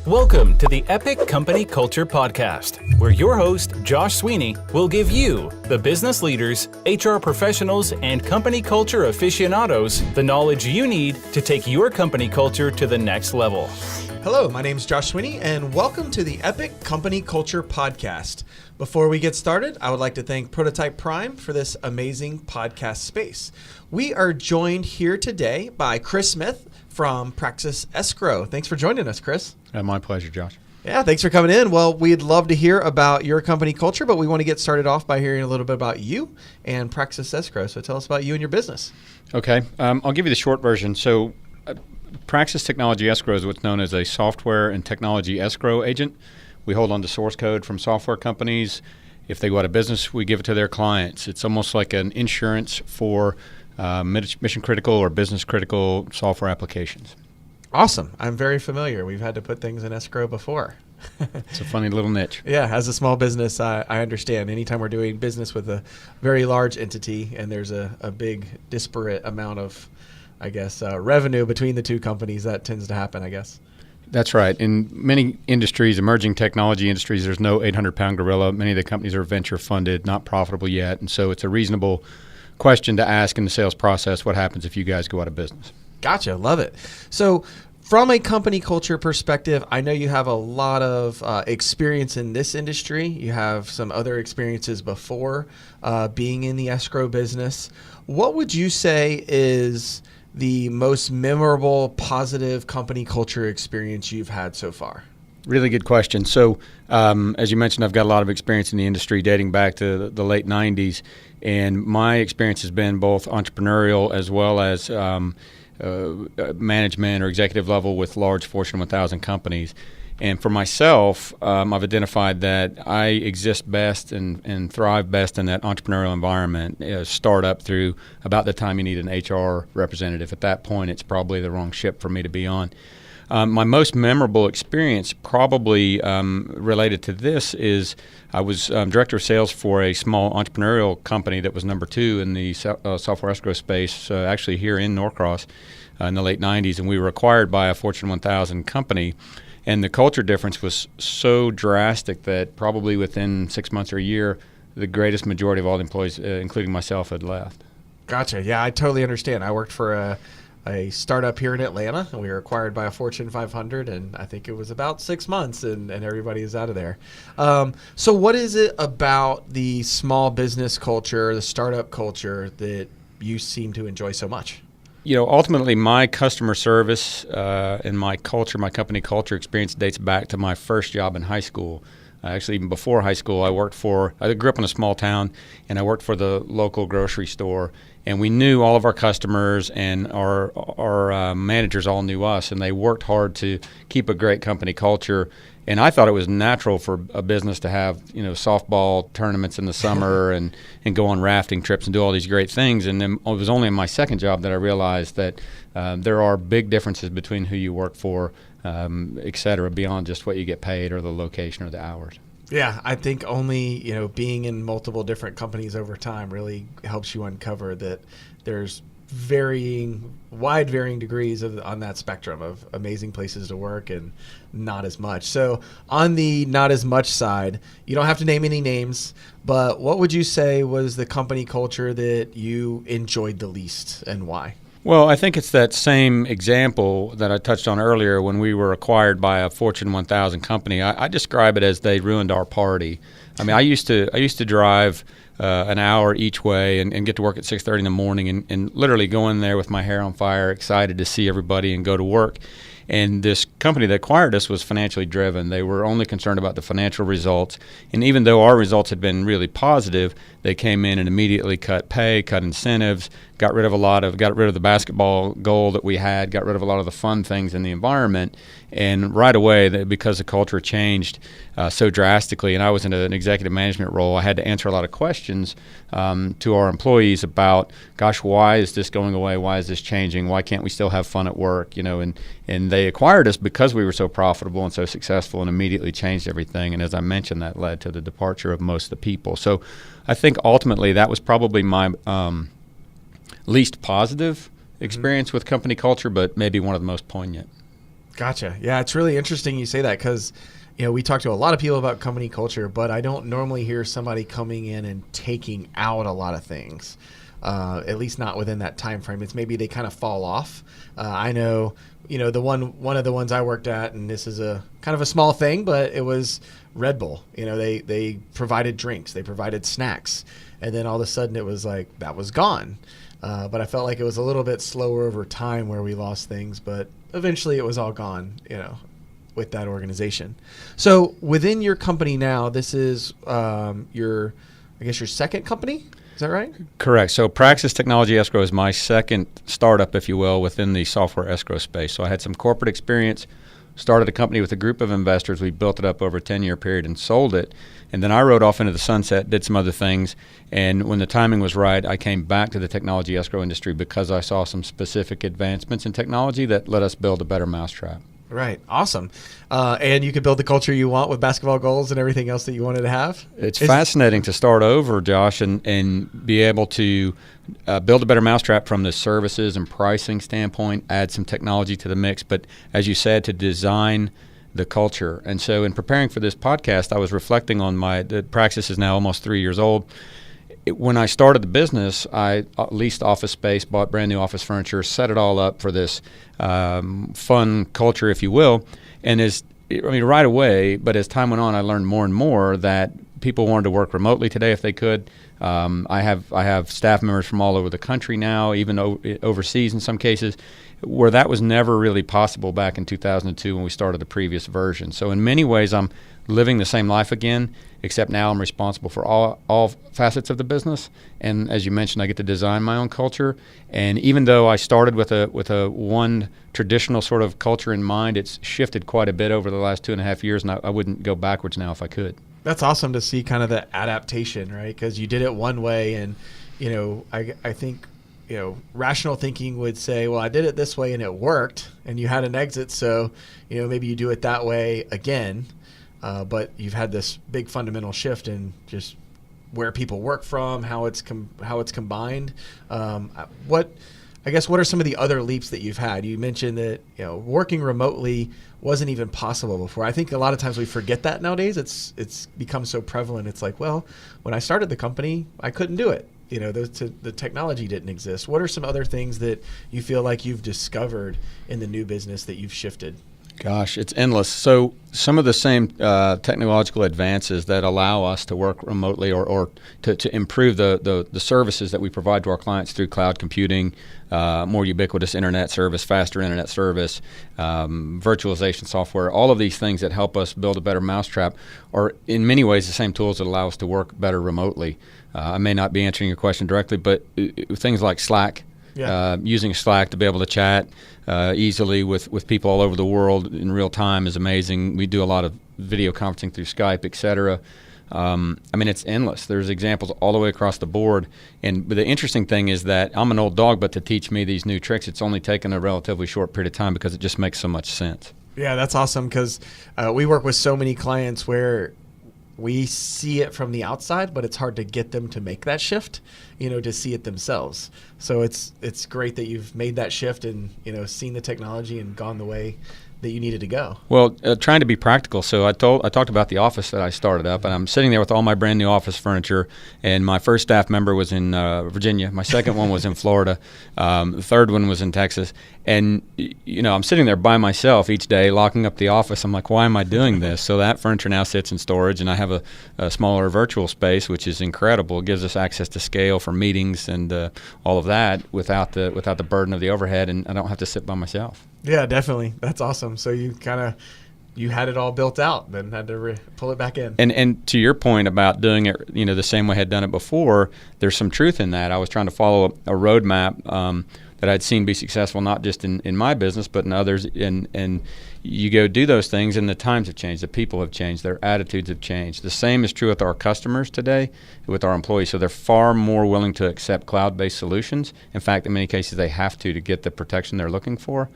Welcome to the Epic Company Culture Podcast, where your host, Josh Sweeney, will give you, the business leaders, HR professionals, and company culture aficionados, the knowledge you need to take your company culture to the next level. Hello, my name is Josh Sweeney, and welcome to the Epic Company Culture Podcast. Before we get started, I would like to thank Prototype Prime for this amazing podcast space. We are joined here today by Chris Smith from Praxis Escrow. Thanks for joining us, Chris. My pleasure, Josh. Yeah, thanks for coming in. Well, we'd love to hear about your company culture, but we want to get started off by hearing a little bit about you and Praxis Escrow. So tell us about you and your business. Okay, I'll give you the short version. So Praxis Technology Escrow is what's known as a software and technology escrow agent. We hold on to source code from software companies. If they go out of business, we give it to their clients. It's almost like an insurance for mission critical or business critical software applications. Awesome. I'm very familiar. We've had to put things in escrow before. It's a funny little niche. Yeah, as a small business, I understand. Anytime we're doing business with a very large entity and there's a big disparate amount of, revenue between the two companies, that tends to happen, I guess. That's right. In many industries, emerging technology industries, there's no 800-pound gorilla. Many of the companies are venture funded, not profitable yet. And so it's a reasonable question to ask in the sales process, what happens if you guys go out of business? Gotcha. Love it. So from a company culture perspective, I know you have a lot of experience in this industry. You have some other experiences before being in the escrow business. What would you say is the most memorable, positive company culture experience you've had so far? Really good question. So as you mentioned, I've got a lot of experience in the industry dating back to the late 90s. And my experience has been both entrepreneurial as well as management or executive level with large Fortune 1000 companies. And for myself, I've identified that I exist best and thrive best in that entrepreneurial environment, startup through about the time you need an HR representative. At that point, it's probably the wrong ship for me to be on. My most memorable experience probably related to this is I was director of sales for a small entrepreneurial company that was number 2 in the software escrow space, actually here in Norcross in the late 90s, and we were acquired by a Fortune 1000 company. And the culture difference was so drastic that probably within 6 months or a year, the greatest majority of all the employees, including myself, had left. Gotcha. Yeah, I totally understand. I worked for a startup here in Atlanta, and we were acquired by a Fortune 500, and I think it was about 6 months, and everybody is out of there. So what is it about the small business culture, the startup culture, that you seem to enjoy so much? You know, ultimately, my customer service and my culture, my company culture experience dates back to my first job in high school. Actually, even before high school, I grew up in a small town, and I worked for the local grocery store. And we knew all of our customers, and our managers all knew us, and they worked hard to keep a great company culture. And I thought it was natural for a business to have, softball tournaments in the summer and go on rafting trips and do all these great things. And then it was only in my second job that I realized that there are big differences between who you work for, et cetera, beyond just what you get paid or the location or the hours. Yeah, I think only, being in multiple different companies over time really helps you uncover that there's wide varying degrees on that spectrum of amazing places to work and not as much. So on the not as much side, you don't have to name any names, but what would you say was the company culture that you enjoyed the least and why? Well, I think it's that same example that I touched on earlier when we were acquired by a Fortune 1000 company. I describe it as they ruined our party. I mean, I used to drive an hour each way and get to work at 6:30 in the morning and literally go in there with my hair on fire, excited to see everybody and go to work. And this company that acquired us was financially driven. They were only concerned about the financial results. And even though our results had been really positive, they came in and immediately cut pay, cut incentives, got rid of the basketball goal that we had, got rid of a lot of the fun things in the environment. And right away, because the culture changed so drastically, and I was in an executive management role, I had to answer a lot of questions to our employees about, gosh, why is this going away? Why is this changing? Why can't we still have fun at work? And they acquired us because we were so profitable and so successful, and immediately changed everything. And as I mentioned, that led to the departure of most of the people. So I think ultimately that was probably my least positive experience with company culture, but maybe one of the most poignant. Gotcha. Yeah, it's really interesting you say that because, we talk to a lot of people about company culture, but I don't normally hear somebody coming in and taking out a lot of things, at least not within that time frame. It's maybe they kind of fall off. I know, one of the ones I worked at, and this is a kind of a small thing, but it was Red Bull. They provided drinks, they provided snacks, and then all of a sudden it was like that was gone. But I felt like it was a little bit slower over time where we lost things, but eventually it was all gone, with that organization. So within your company now, this is your second company? Is that right? Correct. So Praxis Technology Escrow is my second startup, if you will, within the software escrow space. So I had some corporate experience, started a company with a group of investors. We built it up over a 10-year period and sold it. And then I rode off into the sunset, did some other things. And when the timing was right, I came back to the technology escrow industry because I saw some specific advancements in technology that let us build a better mousetrap. Right. Awesome. And you could build the culture you want with basketball goals and everything else that you wanted to have. It's fascinating to start over, Josh, and be able to build a better mousetrap from the services and pricing standpoint, add some technology to the mix. But as you said, to design the culture. And so in preparing for this podcast, I was reflecting on the Praxis is now almost 3 years old. When I started the business, I leased office space, bought brand new office furniture, set it all up for this fun culture, if you will. And right away, but as time went on, I learned more and more that people wanted to work remotely today if they could. I have staff members from all over the country now, even overseas in some cases, where that was never really possible back in 2002 when we started the previous version. So in many ways, I'm living the same life again, except now I'm responsible for all facets of the business. And as you mentioned, I get to design my own culture. And even though I started with a one traditional sort of culture in mind, it's shifted quite a bit over the last 2.5 years, and I wouldn't go backwards now if I could. That's awesome to see kind of the adaptation, right? Because you did it one way, and I think rational thinking would say, well, I did it this way and it worked, and you had an exit, so maybe you do it that way again. But you've had this big fundamental shift in just where people work from, how it's combined. What are some of the other leaps that you've had? You mentioned that working remotely wasn't even possible before. I think a lot of times we forget that nowadays. It's become so prevalent. It's like, well, when I started the company, I couldn't do it. The technology didn't exist. What are some other things that you feel like you've discovered in the new business that you've shifted? Gosh, it's endless. So some of the same technological advances that allow us to work remotely or to improve the services that we provide to our clients through cloud computing, more ubiquitous internet service, faster internet service, virtualization software, all of these things that help us build a better mousetrap are in many ways the same tools that allow us to work better remotely. I may not be answering your question directly, but things like Slack. Yeah. Using Slack to be able to chat easily with people all over the world in real time is amazing. We do a lot of video conferencing through Skype, et cetera. It's endless. There's examples all the way across the board. But the interesting thing is that I'm an old dog, but to teach me these new tricks, it's only taken a relatively short period of time because it just makes so much sense. Yeah, that's awesome because we work with so many clients where we see it from the outside, but it's hard to get them to make that shift, to see it themselves. So it's great that you've made that shift and, seen the technology and gone the way that you needed to go. Well, trying to be practical. So I talked about the office that I started up, and I'm sitting there with all my brand new office furniture, and my first staff member was in Virginia. My second one was in Florida. The third one was in Texas. And, I'm sitting there by myself each day, locking up the office. I'm like, why am I doing this? So that furniture now sits in storage, and I have a smaller virtual space, which is incredible. It gives us access to scale for meetings and all of that without the burden of the overhead, and I don't have to sit by myself. Yeah, definitely. That's awesome. So you had it all built out, then had to pull it back in. And to your point about doing it, the same way I had done it before, there's some truth in that. I was trying to follow a roadmap that I'd seen be successful, not just in my business, but in others. And you go do those things, and the times have changed. The people have changed. Their attitudes have changed. The same is true with our customers today, with our employees. So they're far more willing to accept cloud-based solutions. In fact, in many cases, they have to get the protection they're looking for.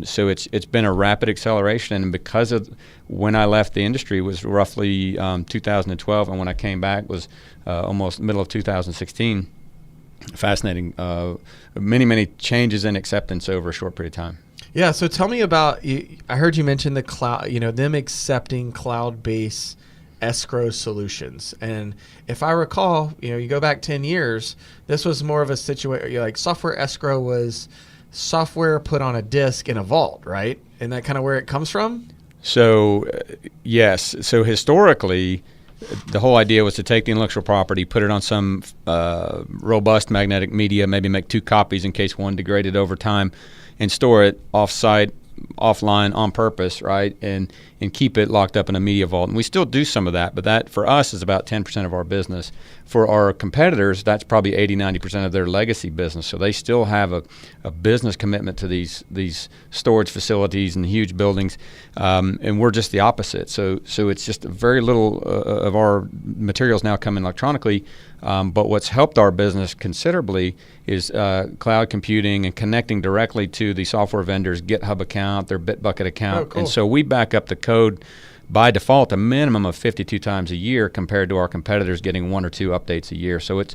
So it's been a rapid acceleration, and because of when I left the industry was roughly 2012, and when I came back was almost middle of 2016. Fascinating. Many changes in acceptance over a short period of time. Yeah. So tell me about, I heard you mention the cloud, them accepting cloud-based escrow solutions. And if I recall, you go back 10 years, this was more of a situation, like software escrow was software put on a disk in a vault, right? Isn't that kind of where it comes from? So, yes. So historically, the whole idea was to take the intellectual property, put it on some robust magnetic media, maybe make 2 copies in case one degraded over time, and store it off-site, offline on purpose, right? And keep it locked up in a media vault. And we still do some of that, but that for us is about 10% of our business. For our competitors, that's probably 80-90% of their legacy business. So they still have a business commitment to these storage facilities and huge buildings, and we're just the opposite. So it's just very little of our materials now come in electronically. But what's helped our business considerably is cloud computing and connecting directly to the software vendor's GitHub account, their Bitbucket account. Oh, cool. And so we back up the code by default a minimum of 52 times a year compared to our competitors getting 1 or 2 updates a year. So it's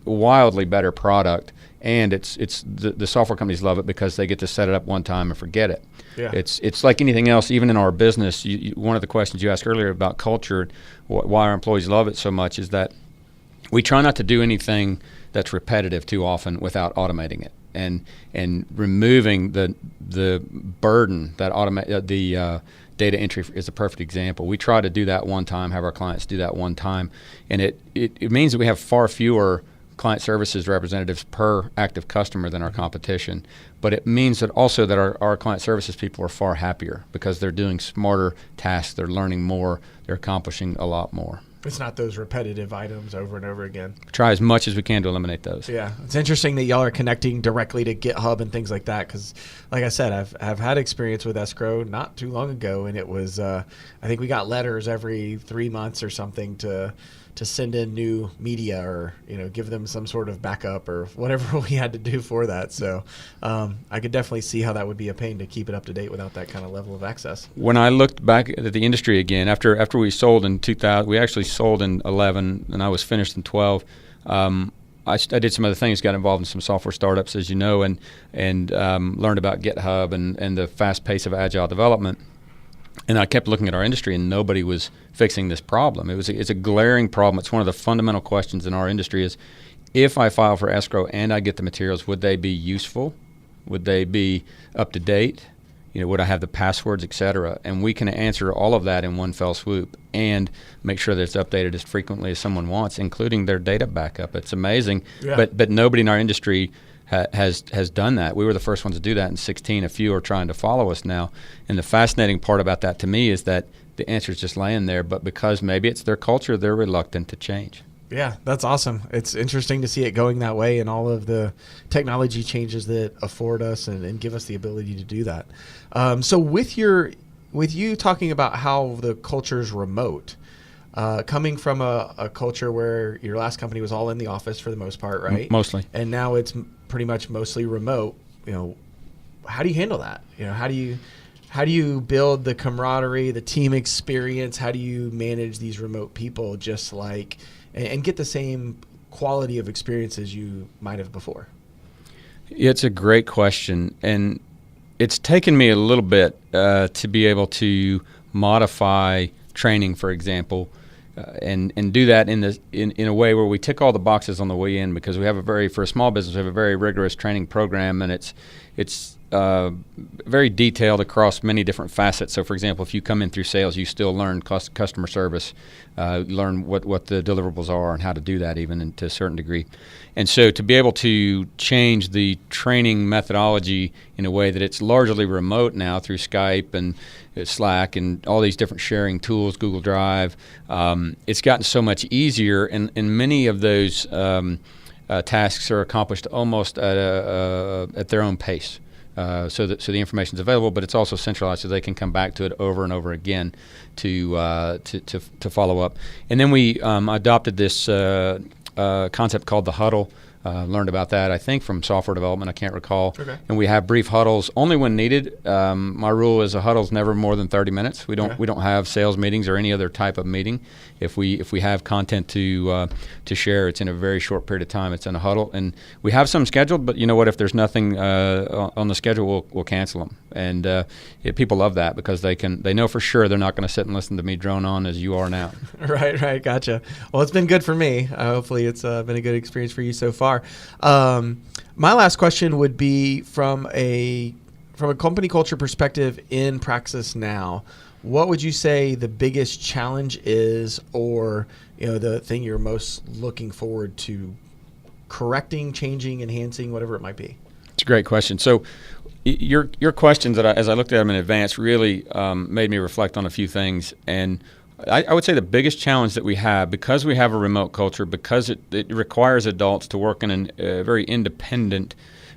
a wildly better product, and it's the software companies love it because they get to set it up one time and forget it. Yeah. It's like anything else, even in our business. One of the questions you asked earlier about culture, why our employees love it so much, is that we try not to do anything that's repetitive too often without automating it and removing the burden that the data entry is a perfect example. We try to do that one time, have our clients do that one time, and it means that we have far fewer client services representatives per active customer than our competition. But it means that also that our client services people are far happier because they're doing smarter tasks, they're learning more, they're accomplishing a lot more. It's not those repetitive items over and over again. Try as much as we can to eliminate those. Yeah, it's interesting that y'all are connecting directly to GitHub and things like that because, like I said, I've had experience with escrow not too long ago, and it was I think we got letters every 3 months or something to send in new media or give them some sort of backup or whatever we had to do for that. So I could definitely see how that would be a pain to keep it up to date without that kind of level of access. When I looked back at the industry again, after we sold in 2000, we actually sold in 11, and I was finished in 12. I did some other things, got involved in some software startups, as you know, and learned about GitHub and the fast pace of agile development. And I kept looking at our industry, and nobody was fixing this problem. It's a glaring problem. It's one of the fundamental questions in our industry is, if I file for escrow and I get the materials, would they be useful? Would they be up to date? Would I have the passwords, et cetera? And we can answer all of that in one fell swoop and make sure that it's updated as frequently as someone wants, including their data backup. It's amazing, Yeah. but nobody in our industry has done that. We were the first ones to do that in 16. A few are trying to follow us now. And the fascinating part about that to me is that the answer is just laying there, but because maybe it's their culture, they're reluctant to change. Yeah, that's awesome. It's interesting to see it going that way and all of the technology changes that afford us and give us the ability to do that. So with you talking about how the culture is remote, coming from a culture where your last company was all in the office for the most part, right? Mostly. And now it's pretty much mostly remote. How do you handle that? How do you build the camaraderie, the team experience? How do you manage these remote people and get the same quality of experience as you might have before? It's a great question, and it's taken me a little bit to be able to modify training, for example, and do that in a way where we tick all the boxes on the way in, because we have for a small business, we have a very rigorous training program, and it's very detailed across many different facets. So, for example, if you come in through sales, you still learn customer service, learn what the deliverables are and how to do that even to a certain degree. And so to be able to change the training methodology in a way that it's largely remote now through Skype and Slack and all these different sharing tools, Google Drive, it's gotten so much easier, and many of those tasks are accomplished almost at their own pace. So the information is available, but it's also centralized, so they can come back to it over and over again to follow up. And then we adopted this concept called the huddle Learned about that, I think, from software development. I can't recall. Okay. And we have brief huddles only when needed. My rule is a huddle's never more than 30 minutes. We don't have sales meetings or any other type of meeting. If we have content to share, it's in a very short period of time. It's in a huddle, and we have some scheduled. But you know what? If there's nothing on the schedule, we'll cancel them. And people love that because they know for sure they're not going to sit and listen to me drone on as you are now. Right, gotcha. Well, it's been good for me. Hopefully, it's been a good experience for you so far. My last question would be from a company culture perspective in Praxis now. What would you say the biggest challenge is, or the thing you're most looking forward to correcting, changing, enhancing, whatever it might be? It's a great question. So your questions as I looked at them in advance really made me reflect on a few things. And I would say the biggest challenge that we have, because we have a remote culture, because it requires adults to work in a very independent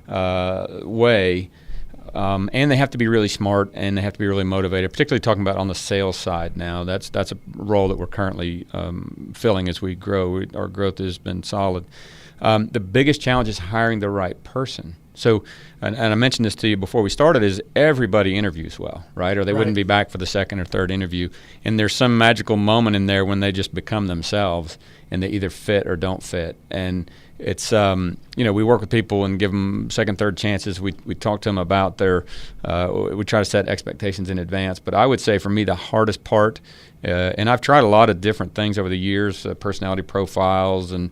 way, and they have to be really smart and they have to be really motivated, particularly talking about on the sales side now. That's a role that we're currently filling as we grow. Our growth has been solid. The biggest challenge is hiring the right person. So, and I mentioned this to you before we started, is everybody interviews well, right? Or they wouldn't be back for the second or third interview. And there's some magical moment in there when they just become themselves and they either fit or don't fit. And it's, we work with people and give them second, third chances. We talk to them about we try to set expectations in advance. But I would say for me, the hardest part, and I've tried a lot of different things over the years, personality profiles and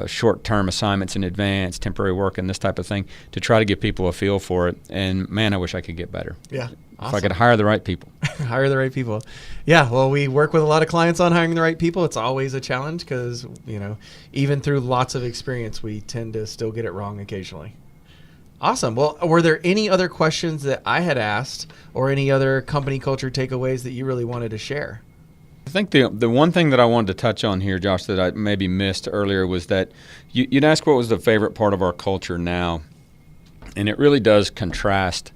short-term assignments in advance, temporary work and this type of thing, to try to give people a feel for it. And man, I wish I could get better. Yeah. Awesome. If I could hire the right people. Hire the right people. Yeah, well, we work with a lot of clients on hiring the right people. It's always a challenge because, even through lots of experience, we tend to still get it wrong occasionally. Awesome. Well, were there any other questions that I had asked or any other company culture takeaways that you really wanted to share? I think the one thing that I wanted to touch on here, Josh, that I maybe missed earlier was that you'd ask what was the favorite part of our culture now, and it really does contrast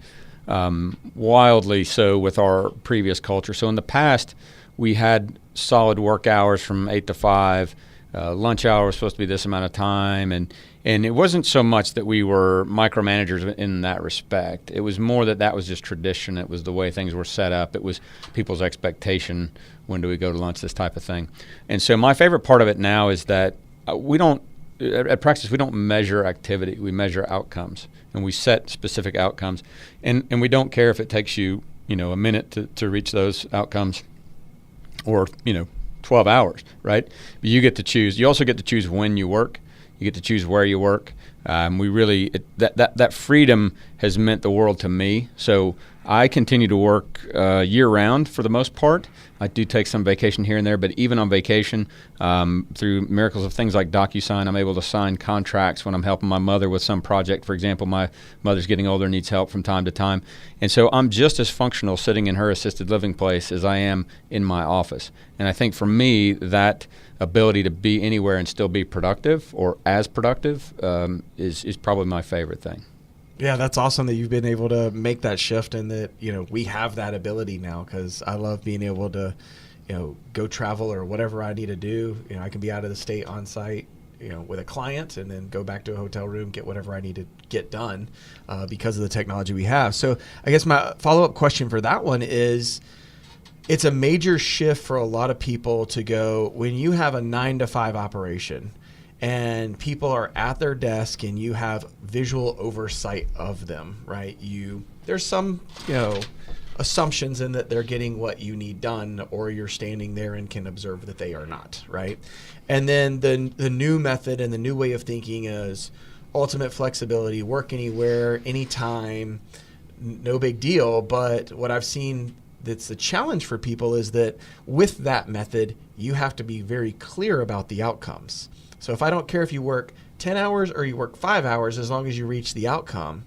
wildly so with our previous culture. So in the past, we had solid work hours from 8 to 5. Lunch hour was supposed to be this amount of time, and it wasn't so much that we were micromanagers in that respect. It was more that was just tradition. It was the way things were set up. It was people's expectation. When do we go to lunch? This type of thing. And so my favorite part of it now is that at Praxis, we don't measure activity. We measure outcomes, and we set specific outcomes. And we don't care if it takes you, a minute to reach those outcomes or, 12 hours, right? But you get to choose. You also get to choose when you work. You get to choose where you work. That freedom has meant the world to me. So I continue to work year-round for the most part. I do take some vacation here and there, but even on vacation, through miracles of things like DocuSign, I'm able to sign contracts when I'm helping my mother with some project. For example, my mother's getting older, needs help from time to time. And so I'm just as functional sitting in her assisted living place as I am in my office. And I think for me, that ability to be anywhere and still be productive or as productive is probably my favorite thing. Yeah, that's awesome that you've been able to make that shift and that, we have that ability now, because I love being able to, go travel or whatever I need to do. I can be out of the state on site, with a client and then go back to a hotel room, get whatever I need to get done because of the technology we have. So I guess my follow-up question for that one is, it's a major shift for a lot of people to go, when you have a 9-to-5 operation and people are at their desk and you have visual oversight of them, right? There's some, assumptions in that they're getting what you need done, or you're standing there and can observe that they are not, right? And then the new method and the new way of thinking is ultimate flexibility, work anywhere, anytime, no big deal. But what I've seen that's the challenge for people is that with that method, you have to be very clear about the outcomes. So if I don't care if you work 10 hours or you work 5 hours, as long as you reach the outcome,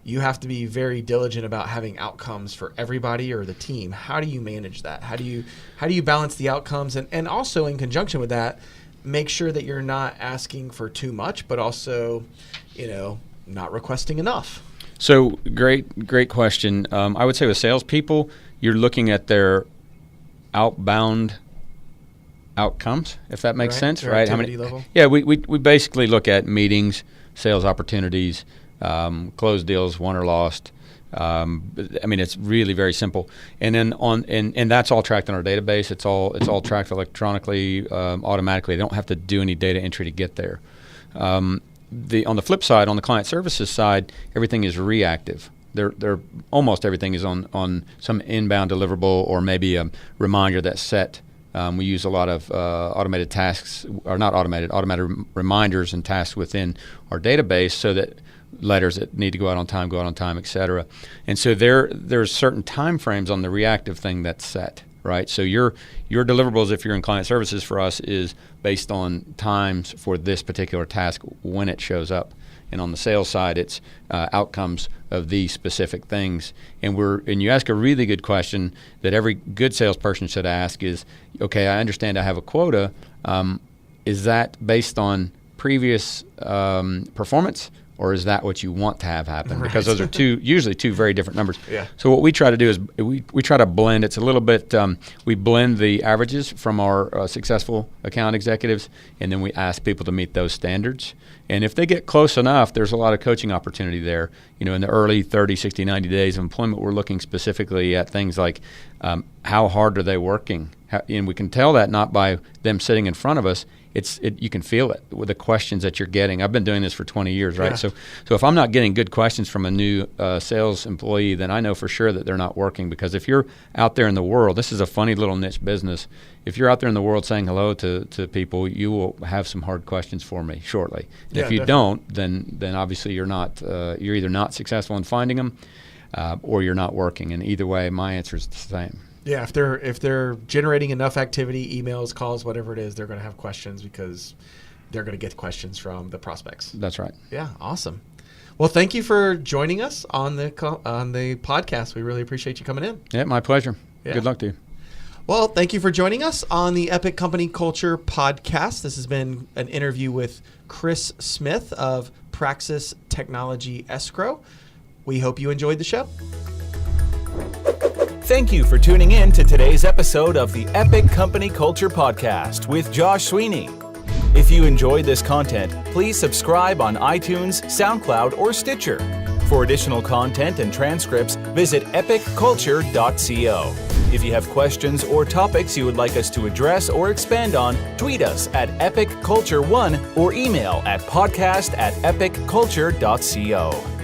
you have to be very diligent about having outcomes for everybody or the team. How do you manage that? How do you balance the outcomes? And also in conjunction with that, make sure that you're not asking for too much, but also, not requesting enough. So great question. I would say with salespeople, you're looking at their outbound outcomes, if that makes Right, sense, their right? activity level. Yeah, we basically look at meetings, sales opportunities, closed deals, won or lost. It's really very simple. And then and that's all tracked in our database. It's all tracked electronically, automatically. They don't have to do any data entry to get there. On the flip side, on the client services side, everything is reactive. They're almost everything is on some inbound deliverable or maybe a reminder that's set. We use a lot of automated tasks, or not automated reminders and tasks within our database so that letters that need to go out on time, et cetera. And so there's certain time frames on the reactive thing that's set, right? So your deliverables, if you're in client services for us, is based on times for this particular task when it shows up. And on the sales side, it's outcomes of these specific things. And you ask a really good question that every good salesperson should ask is, okay, I understand I have a quota. Is that based on previous performance, or is that what you want to have happen? Right. Because those are usually two very different numbers. Yeah. So what we try to do is we try to blend. It's a little bit, we blend the averages from our successful account executives, and then we ask people to meet those standards. And if they get close enough, there's a lot of coaching opportunity there. In the early 30, 60, 90 days of employment, we're looking specifically at things like how hard are they working? And we can tell that not by them sitting in front of us. You can feel it with the questions that you're getting. I've been doing this for 20 years, right? Yeah. So if I'm not getting good questions from a new sales employee, then I know for sure that they're not working. Because if you're out there in the world, this is a funny little niche business. If you're out there in the world saying hello to people, you will have some hard questions for me shortly. And if you don't, then obviously you're either not successful in finding them, or you're not working. And either way, my answer is the same. Yeah, if they're generating enough activity, emails, calls, whatever it is, they're going to have questions because they're going to get questions from the prospects. That's right. Yeah, awesome. Well, thank you for joining us on the podcast. We really appreciate you coming in. Yeah, my pleasure. Yeah. Good luck to you. Well, thank you for joining us on the Epic Company Culture Podcast. This has been an interview with Chris Smith of Praxis Escrow. We hope you enjoyed the show. Thank you for tuning in to today's episode of the Epic Company Culture Podcast with Josh Sweeney. If you enjoyed this content, please subscribe on iTunes, SoundCloud, or Stitcher. For additional content and transcripts, visit epicculture.co. If you have questions or topics you would like us to address or expand on, tweet us at epicculture1 or email at podcast@epicculture.co.